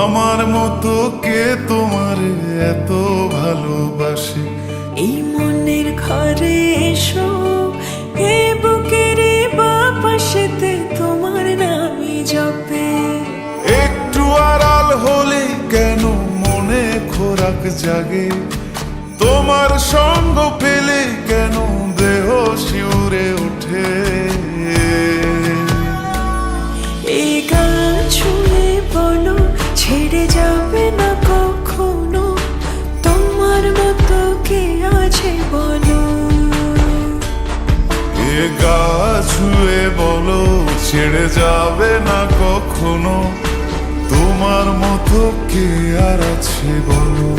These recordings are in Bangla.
আমার মতো কে তোমার এত ভালোবাসে? এই মনের ঘরে এসো, এ বুকের বাপাশেতে তোমার নামই জপে। একটু আড়াল হলে কেন মনে খোরাক জাগে? তোমার সঙ্গ পেলে কেন দেহ শিউরে ওঠে? এই গান ছুঁয়ে বলো, ছেড়ে যাবে না কখনো, তোমার মতো কে আছে বলো। এ গা ছুঁয়ে বলো, ছেড়ে যাবে না কখনো, তোমার মতো কে আর আছে বলো।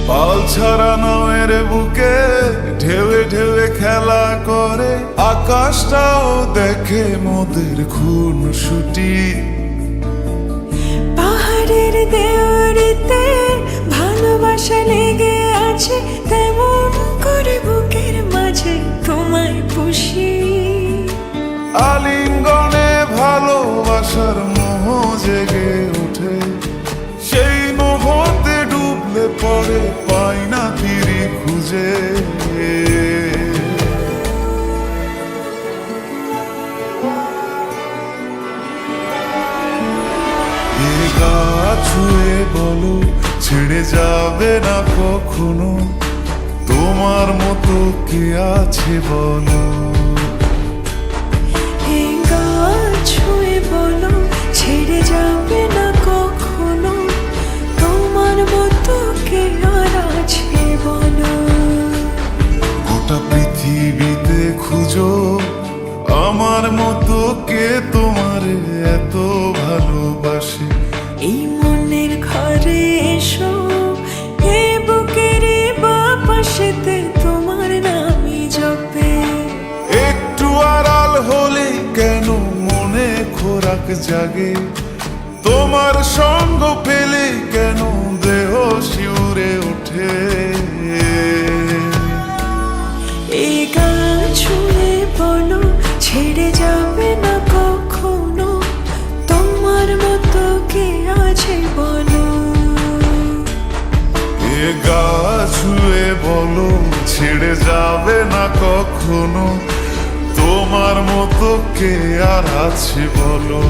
পাল ছাড়া নামের বুকে ঢেউে ঢেউে খেলা করে, আকাশটাও দেখে মোদের খুনসুটি। পাহাড়ের দেওয়ারিতে ভালোবাসা লেগে আছে, তেমন করে বুকের মাঝে তোমায় পুষি। আলিঙ্গনে ভালোবাসার মোহ জেগে ওঠে, সেই মোহতে ডুবলে পরে পাই না তীরে খুঁজে। এ গা ছুঁয়ে বলো, ছেড়ে যাবে না কখনো, তোমার মতো কে আছে বলো। এই গান ছুঁয়ে বলো, ছেড়ে যাবে না কখনো, তোমার মতো কে আর আছে বলো। গোটা পৃথিবীতে খুঁজো, আমার মতো কে তোমার এত ভালোবাসে? এই মনের ঘরে এসো, এ বুকের বাপাশেতে তোমার নামই জপে। একটু আড়াল হলে কেন মনে খোরাক জাগে? তোমার সঙ্গ পেলে কেন দেহ শিউরে ওঠে? এই গান ছুঁয়ে বলো, ছেড়ে যাবে না কখনো, তোমার মতো কে আছে বলো। এ গা ছুঁয়ে বলো, ছেড়ে যাবে না কখনো, তোমার মতো কে আর আছে বলো।